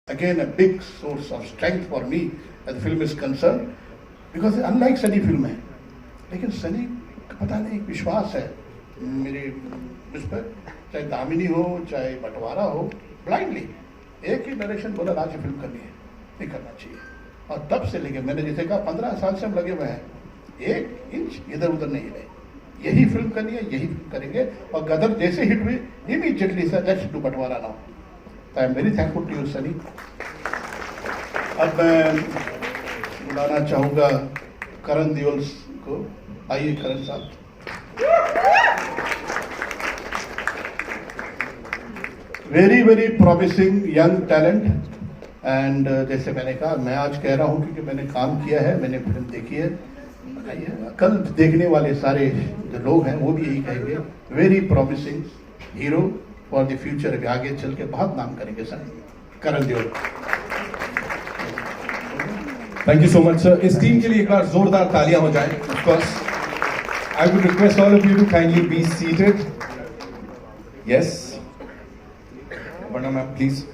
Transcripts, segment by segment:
Again, a big source of strength for me as the film is concerned, because unlike Sunny film है, लेकिन सनी का पता नहीं एक विश्वास है मेरे उस पर, चाहे दामिनी हो चाहे बंटवारा हो, ब्लाइंडली एक ही डायरेक्शन बोला आज ये फिल्म करनी है, नहीं करना चाहिए। और तब से लेके मैंने जैसे कहा 15 साल से हम लगे हुए हैं, एक इंच इधर उधर नहीं है, यही फिल्म करनी है, यही फिल्म करेंगे। और गदर जैसे हिट हुई इमीडिएटली सर लेट्स डू बंटवारा now. I am very thankful to you Sunny. अब मैं बुलाना चाहूँगा करण देओल को। आइए करण साहब। Very very promising young talent and जैसे मैंने कहा, मैं आज कह रहा हूँ क्योंकि मैंने काम किया है, मैंने फिल्म देखी है। बताइए कल देखने वाले सारे जो लोग हैं वो भी यही कहेंगे, very promising hero for the future. आगे चल के बहुत नाम करेंगे sir Karan Deol. Thank you so much sir. इस टीम के लिए एक बार जोरदार तालियां हो जाएं। Of course I would request all of you to kindly be seated. Yes Varna ma'am please.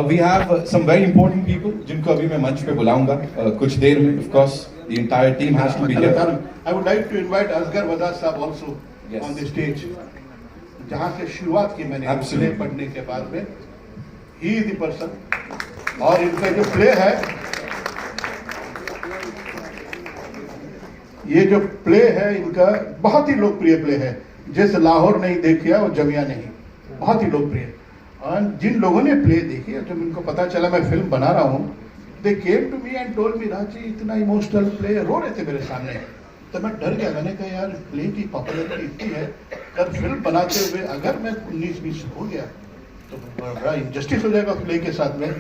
We have some very important people जिनको अभी मैं मंच पे बुलाऊंगा कुछ देर में। Of course the entire team has to be here. I would like to invite Asghar Wadad sahab also on the stage. जहां से शुरुआत की मैंने प्ले पढ़ने के बाद में, ही इज द पर्सन। और इनका जो प्ले है, ये जो प्ले है इनका बहुत ही लोकप्रिय प्ले है। जैसे लाहौर नहीं देखिया और जमिया नहीं, बहुत ही लोकप्रिय। और जिन लोगों ने प्ले देखी, जब इनको पता चला मैं फिल्म बना रहा हूँ, they came to me and told me Raazi इतना इमोशनल प्ले, रो रहे थे मेरे सामने। तो मैं डर गया, मैंने कहा यार प्ले की पॉपुलरिटी इतनी है, कर फिल्म बनाते हुए अगर मैं 19-20 हो गया तो बड़ा इनजस्टिस हो जाएगा प्ले के साथ में।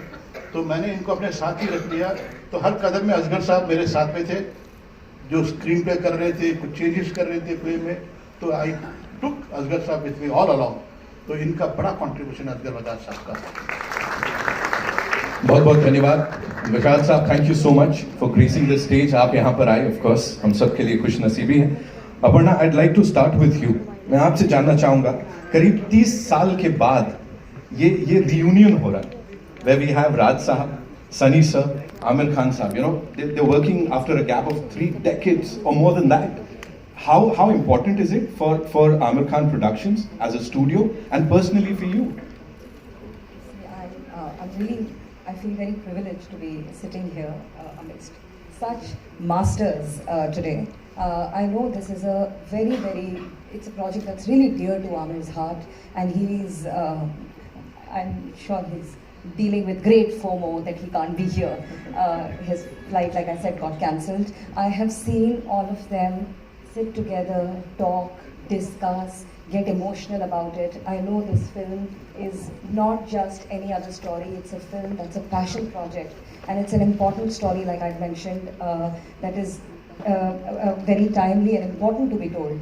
तो मैंने इनको अपने साथ ही रख लिया। तो हर कदम में असगर साहब मेरे साथ में थे, जो स्क्रीन प्ले कर रहे थे, कुछ चेंजेस कर रहे थे प्ले में। तो आई टुक असगर साहब विथ मी ऑल अलोंग। तो इनका बड़ा कंट्रीब्यूशन असगर वदाद साहब का। बहुत बहुत धन्यवाद विशाल साहब। Thank you so much for gracing the stage. आप यहाँ पर आए, ऑफ कोर्स हम सब के लिए खुश नसीबी है। Aparna, I like to start with you. मैं आपसे जानना चाहूंगा, करीब 30 साल के बाद ये रियूनियन हो रहा है, where we have Raj Sahab, Sunny sir, Amir Khan sahab, you know, they're working after a gap of 3 decades or more than that. How important is it for Amir Khan Productions as a studio and personally for you? I feel very privileged to be sitting here amidst such masters today. I know this is a it's a project that's really dear to Amir's heart, and I'm sure he's dealing with great FOMO that he can't be here. His flight, like I said, got cancelled. I have seen all of them sit together, talk, discuss, get emotional about it. I know this film is not just any other story. It's a film that's a passion project, and it's an important story, like I mentioned, that is very timely and important to be told.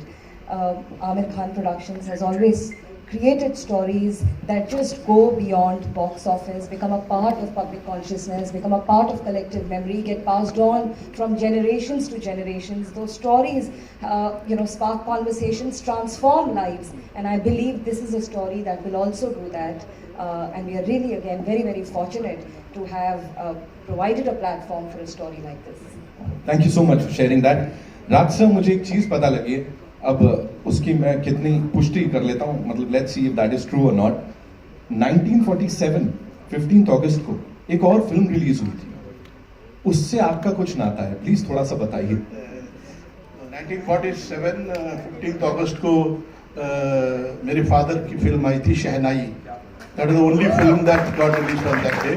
Amir Khan Productions has always created stories that just go beyond box office, become a part of public consciousness, become a part of collective memory, get passed on from generations to generations. Those stories, spark conversations, transform lives, and I believe this is a story that will also do that. And we are really, again, very, very fortunate to have provided a platform for a story like this. Thank you so much for sharing that. Raj sir, मुझे एक चीज पता लगी है, अब उसकी मैं कितनी पुष्टि कर लेता हूँ, मतलब let's see if that is true और नॉट। 1947 15 अगस्त को एक और फिल्म रिलीज हुई थी, उससे आपका कुछ नाता है, प्लीज थोड़ा सा बताइए। 1947 15 अगस्त को मेरे फादर की फिल्म आई थी Shehnai. That is the only film that got release on that day,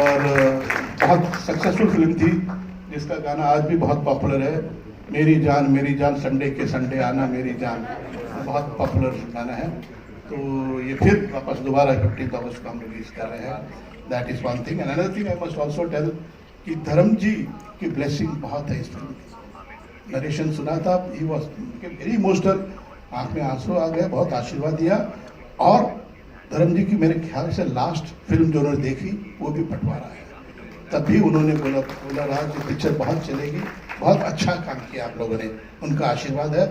और बहुत सक्सेसफुल फिल्म थी, जिसका गाना आज भी बहुत पॉपुलर है। मेरी जान संडे के संडे आना मेरी जान, बहुत पॉपुलर गाना है। तो ये फिर वापस दोबारा 15 अगस्त को हम रिलीज कर रहे हैं। That is one thing. And another thing I must also tell कि धर्म जी की ब्लेसिंग बहुत है इस फिल्म की। नरेशन सुना था, ही वॉज वेरी इमोशनल, आँख में आंसू आ गए, बहुत आशीर्वाद दिया। और धर्म जी की मेरे ख्याल से लास्ट फिल्म जो उन्होंने देखी वो भी बंटवारा है। तब भी उन्होंने बोला राज की पिक्चर बहुत चलेगी, बहुत अच्छा काम किया आप लोगों ने, उनका आशीर्वाद है।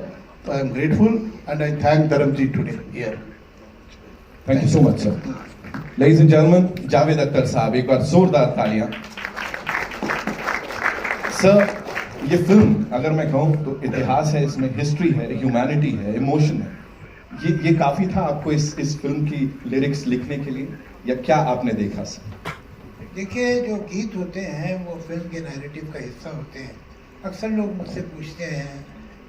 तो I am grateful and I thank Dharam ji today here. Thank you so much sir. Ladies and gentlemen, Javed Akhtar sahab, एक बार जोरदार तालियां। सर, ये फिल्म अगर मैं कहूँ तो इतिहास है, इसमें हिस्ट्री है, ह्यूमैनिटी है, इमोशन है। ये काफी था आपको इस फिल्म की लिरिक्स लिखने के लिए, या क्या आपने देखा सर? देखिए, जो गीत होते हैं वो फिल्म के नैरेटिव का हिस्सा होते हैं। अक्सर लोग मुझसे पूछते हैं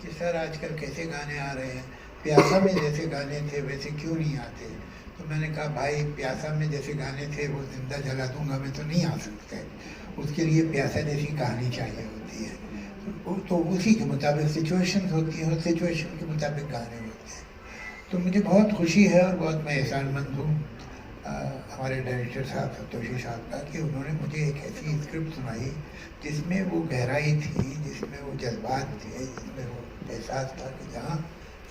कि सर आजकल कैसे गाने आ रहे हैं, प्यासा में जैसे गाने थे वैसे क्यों नहीं आते? तो मैंने कहा भाई, प्यासा में जैसे गाने थे वो जिंदा जला दूंगा मैं तो नहीं आ सकते, उसके लिए प्यासा जैसी कहानी चाहिए होती है। तो उसी के मुताबिक सिचुएशंस होती हैं और सिचुएशन के मुताबिक गाने होते हैं। तो मुझे बहुत खुशी है और बहुत मैं एहसानमंद हूँ हमारे डायरेक्टर साहब संतोषी साहब का कि उन्होंने मुझे एक ऐसी स्क्रिप्ट सुनाई जिसमें वो गहराई थी, जिसमें वो जज्बात थे, जिसमें वो एहसास था कि जहाँ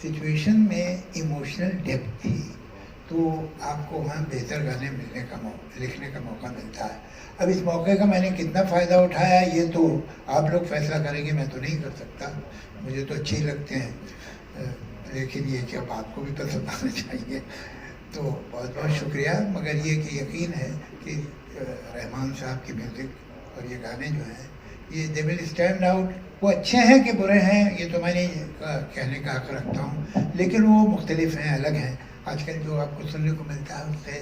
सिचुएशन में इमोशनल डेप्थ थी तो आपको वहाँ बेहतर गाने लिखने का मौका मिलता है। अब इस मौके का मैंने कितना फ़ायदा उठाया ये तो आप लोग फैसला करेंगे, मैं तो नहीं कर सकता। मुझे तो अच्छे ही लगते हैं, लेकिन ये कि अब आपको भी पसंद आना चाहिए। तो बहुत बहुत शुक्रिया, मगर ये कि यकीन है कि रहमान साहब की म्यूज़िक और ये गाने जो हैं ये दे विल स्टैंड आउट। वो अच्छे हैं कि बुरे हैं ये तो मैं नहीं कहने का हक रखता हूँ, लेकिन वो मुख्तलिफ हैं, अलग हैं। आजकल जो आपको सुनने को मिलता है उससे,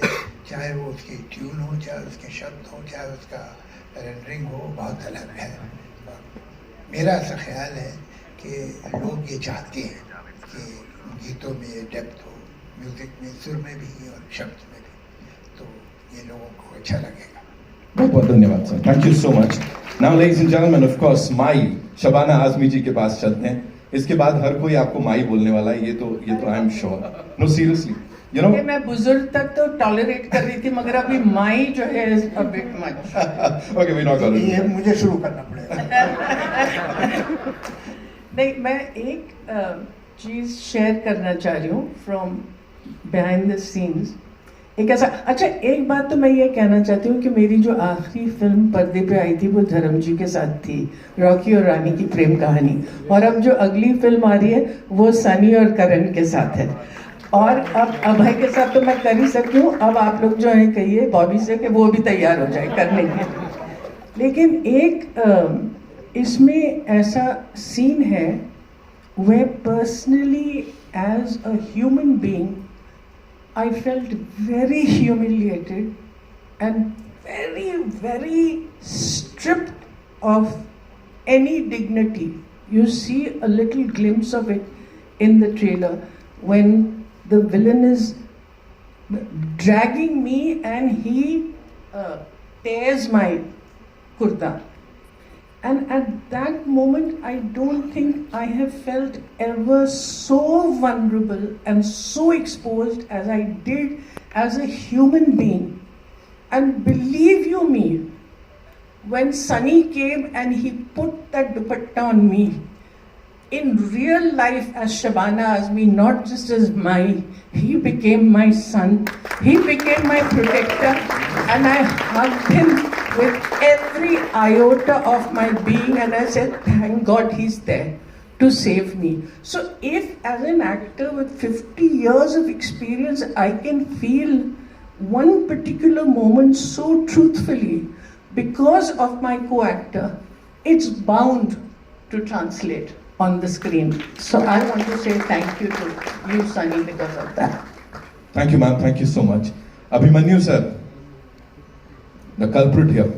चाहे वो उसकी ट्यून हो, चाहे उसके शब्द हो, चाहे उसका रेंडरिंग हो, बहुत अलग है। मेरा ऐसा ख्याल है कि लोग ये चाहते हैं कि गीतों में ये डेप्थ हो, म्यूज़िक में, सुर में भी और शब्द में भी, तो ये लोगों को अच्छा लगेगा। बहुत बहुत धन्यवाद sir, thank you so much. Now ladies and gentleman, of course my Shabana Azmi ji के पास चलते हैं। इसके बाद हर कोई आपको माई बोलने वाला है, ये तो I am sure. No seriously, you know, मैं बुजुर्ग तक तो टॉलरेट कर रही थी, मगर अभी माई जो है a bit much. Okay, we not tolerate. ये मुझे शुरू करना पड़ेगा। नहीं, मैं एक चीज शेयर करना चाह रही हूँ फ्रॉम बिहाइंड द सीन्स। एक ऐसा, अच्छा एक बात तो मैं ये कहना चाहती हूँ कि मेरी जो आखिरी फिल्म पर्दे पे आई थी वो धर्म जी के साथ थी, रॉकी और रानी की प्रेम कहानी, और अब जो अगली फिल्म आ रही है वो सनी और करण के साथ है। और अब अभय के साथ तो मैं कर ही सकती हूँ, अब आप लोग जो है कहिए बॉबी से कि वो भी तैयार हो जाए करने के। लेकिन एक इसमें ऐसा सीन है where personally as a human being I felt very humiliated and very, very stripped of any dignity. You see a little glimpse of it in the trailer when the villain is dragging me and he tears my kurta. And at that moment, I don't think I have felt ever so vulnerable and so exposed as I did as a human being. And believe you me, when Sunny came and he put that dupatta on me, in real life as Shabana Azmi, not just as he became my son, he became my protector, and I hugged him with every iota of my being, and I said, thank God he's there to save me. So if as an actor with 50 years of experience, I can feel one particular moment so truthfully because of my co-actor, it's bound to translate on the screen. So I want to say thank you to you, Sunny, because of that. Thank you, ma'am. Thank you so much. Abhimanyu sir, the culprit here.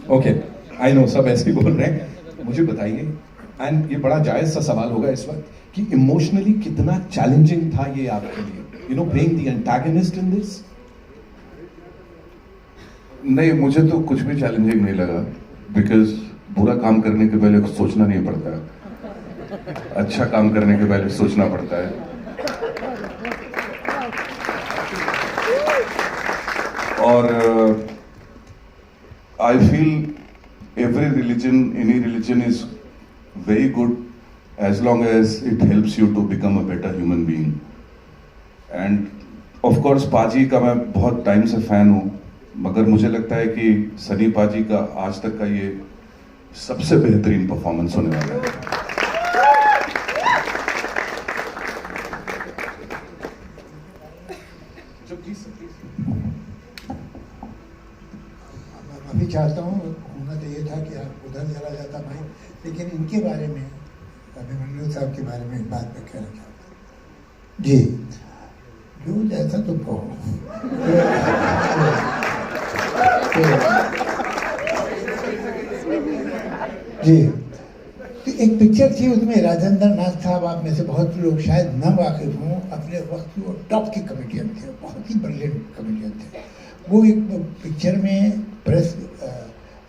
Okay, I know सब ऐसे ही बोल रहे हैं, मुझे बताइए, and ये बड़ा जायज सा सवाल होगा इस वक्त कि इमोशनली कितना चैलेंजिंग था ये आपके लिए, you know, playing the antagonist in this? नहीं, मुझे तो कुछ भी चैलेंजिंग नहीं लगा, बिकॉज बुरा काम करने के पहले कुछ सोचना नहीं पड़ता, अच्छा काम करने के पहले सोचना पड़ता है। और I feel every religion, any religion is very good as long as it helps you to become a better human being. And of course, पाजी का मैं बहुत टाइम से फैन हूँ, मगर मुझे लगता है कि सनी पाजी का आज तक का ये सबसे बेहतरीन परफॉर्मेंस होने वाला है। चाहता हूँ, होना तो ये था कि आप उधर चला जाता भाई, लेकिन इनके बारे में, अभिमन्यु साहब के बारे में एक बात मैं कहना चाहता हूँ। जी, जो जैसा तुम कहो। जी, तो एक पिक्चर थी, उसमें राजेंद्र नाथ साहब, आप में से बहुत लोग शायद न वाकिफ हों, अपने वक्त के वो टॉप के कमेडियन थे, बहुत ही ब्रिलियंट कमेडियन थे। वो एक पिक्चर में प्रेस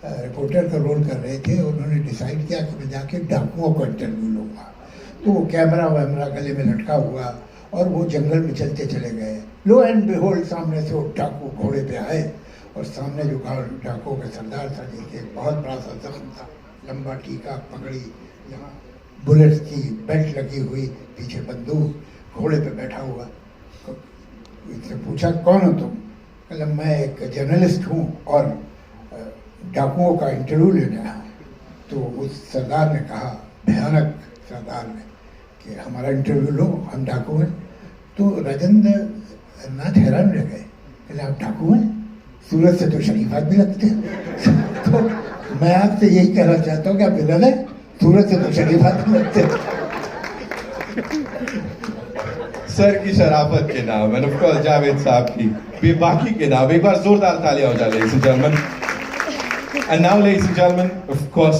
रिपोर्टर का रोल कर रहे थे। उन्होंने डिसाइड किया कि मैं जाके डाकुओं का इंटरव्यू लूँगा, तो वो कैमरा वैमरा गले में लटका हुआ और वो जंगल में चलते चले गए। लो एंड बिहोल्ड, सामने से वो डाकू घोड़े पे आए और सामने जो डाकुओं का सरदार था, जिसके बहुत बड़ा सा जख्म था, लंबा टीका, पगड़ी, यहाँ बुलेट्स की बेल्ट लगी हुई, पीछे बंदूक, घोड़े पे बैठा हुआ। इससे पूछा कौन हो तुम? कहला मैं एक जर्नलिस्ट हूँ और डाकुओं का इंटरव्यू लेने आया। तो उस सरदार ने कहा, भयानक सरदार ने, कि हमारा इंटरव्यू लो, हम डाकू हैं। तो राजेंद्र नाथ हैरान रह गए, कहले आप डाकू हैं? सूरत से तो शरीफ आदमी लगते हैं। तो मैं आपसे यही कहना चाहता हूँ कि आप विलन है, सूरत से तो शरीफ आदमी लगते हैं। सर की शराफत के नाम एंड ऑफ कोर्स जावेद साहब की बेबाकी के नाम एक बार जोरदार तालियां हो जाए ladies and gentleman. And now ladies and gentleman, of course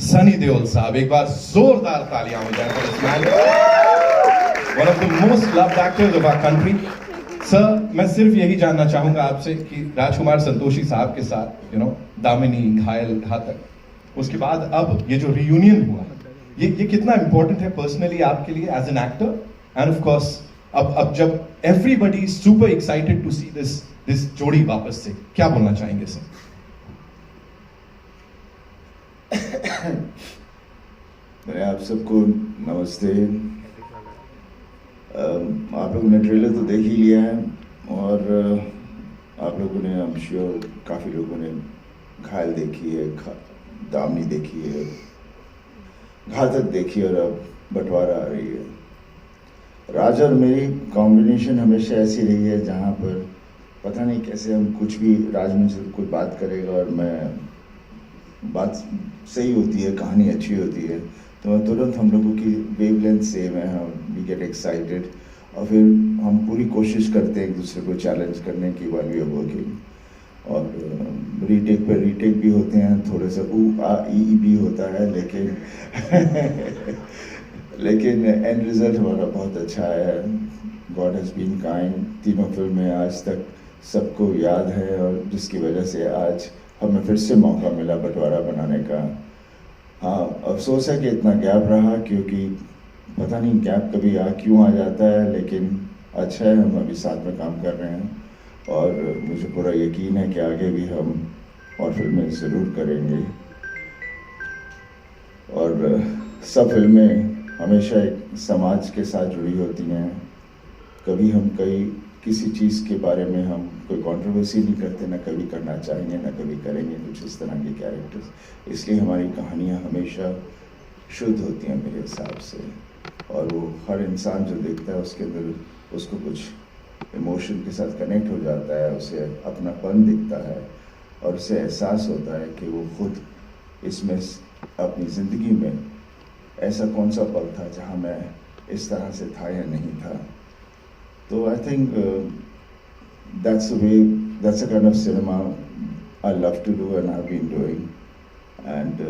Sunny Deol साहब, एक बार जोरदार तालियां हो जाए for this man, one of the most loved actors of our country. Sir, मैं सिर्फ यही जानना चाहूंगा आपसे कि राजकुमार संतोषी साहब के साथ दामिनी, घायल, घातक, उसके बाद अब ये जो रियूनियन हुआ, ये कितना इंपॉर्टेंट है पर्सनली आपके लिए as an actor? And of course अब जब everybody is super excited to see this जोड़ी वापस से, क्या बोलना चाहेंगे सर? मैं आप सबको नमस्ते। आप लोगों ने ट्रेलर तो देख ही लिया है और आप लोगों ने, आई एम श्योर काफ़ी लोगों ने घायल देखी है, दामिनी देखी है, घातक देखी है और अब बंटवारा आ रही है। राज और मेरी कॉम्बिनेशन हमेशा ऐसी रही है जहाँ पर पता नहीं कैसे हम कुछ भी, राज मुझसे कोई बात करेगा और मैं, बात सही होती है, कहानी अच्छी होती है, तो तुरंत हम लोगों की वेवलेंथ सेम है, हम वी गेट एक्साइटेड और फिर हम पूरी कोशिश करते हैं एक दूसरे को चैलेंज करने की व्हाइल वी आर वर्किंग। और रीटेक पे रीटेक भी होते हैं, थोड़े से ई भी होता है, लेकिन एंड रिजल्ट हमारा बहुत अच्छा है। God has been kind. तीनों फिल्में आज तक सबको याद है और जिसकी वजह से आज हमें फिर से मौका मिला बंटवारा बनाने का। हाँ, अफसोस है कि इतना गैप रहा, क्योंकि पता नहीं गैप कभी क्यों आ जाता है, लेकिन अच्छा है हम अभी साथ में काम कर रहे हैं और मुझे पूरा यकीन है कि आगे भी हम और फिल्में ज़रूर करेंगे। और सब फिल्में हमेशा एक समाज के साथ जुड़ी होती हैं। कभी हम किसी चीज़ के बारे में हम कोई कंट्रोवर्सी नहीं करते, ना कभी करना चाहेंगे, ना कभी करेंगे कुछ इस तरह के कैरेक्टर्स। इसलिए हमारी कहानियाँ हमेशा शुद्ध होती हैं मेरे हिसाब से, और वो हर इंसान जो देखता है उसके अंदर उसको कुछ इमोशन के साथ कनेक्ट हो जाता है, उसे अपनापन दिखता है और उसे एहसास होता है कि वो खुद इसमें अपनी ज़िंदगी में ऐसा कौन सा पल था जहाँ मैं इस तरह से था या नहीं था। तो I think that's the kind of cinema I love to do and I've been doing. And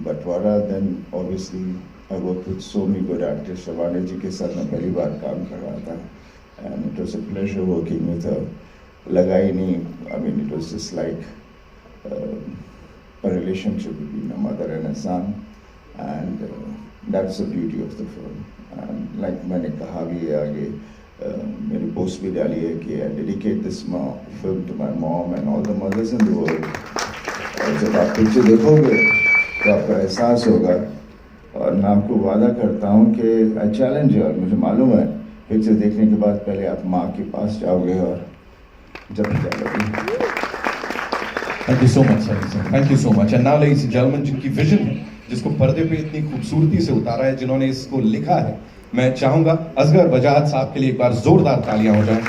बंटवारा, then obviously I worked with so many good actors. Shabana ji के साथ मैं पहली बार काम कर रहा था and it was a pleasure working with her. लगा ही नहीं, I mean it was just like a relationship between a mother and a son, and that's the beauty of the film. And like मैंने कहा भी आगे, मेरी post भी डाली है कि I dedicate this film to my mom and all the mothers in the world. और जब आप पिक्चर देखोगे तो आपका एहसास होगा, और मैं आपको वादा करता हूँ कि आई चैलेंज है, और मुझे मालूम है पिक्चर देखने के बाद पहले आप माँ के पास जाओगे और जब जाओगे। Thank you so much sir, thank you so much. And now ladies and gentleman, जिनकी विजन है, जिसको पर्दे पे इतनी खूबसूरती से उतारा है, जिन्होंने इसको लिखा है, मैं चाहूंगा असगर वजाहत साहब के लिए एक बार जोरदार तालियां हो जाएं।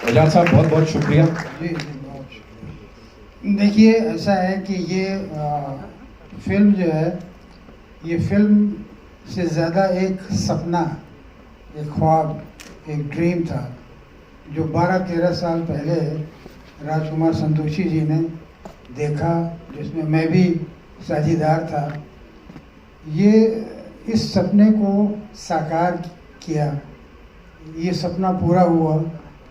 वजाहत साहब बहुत बहुत शुक्रिया। देखिए ऐसा है कि ये फिल्म जो है, ये फिल्म से ज़्यादा एक सपना, एक ख्वाब, एक ड्रीम था जो 12-13 साल पहले राजकुमार संतोषी जी ने देखा, जिसमें मैं भी साझीदार था। ये इस सपने को साकार किया, ये सपना पूरा हुआ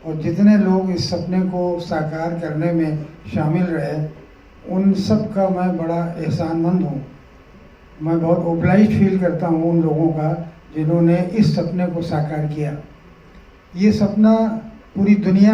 और जितने लोग इस सपने को साकार करने में शामिल रहे, उन सब का मैं बड़ा एहसानमंद हूँ। मैं बहुत ओब्लाइज्ड फील करता हूँ उन लोगों का जिन्होंने इस सपने को साकार किया। ये सपना पूरी दुनिया में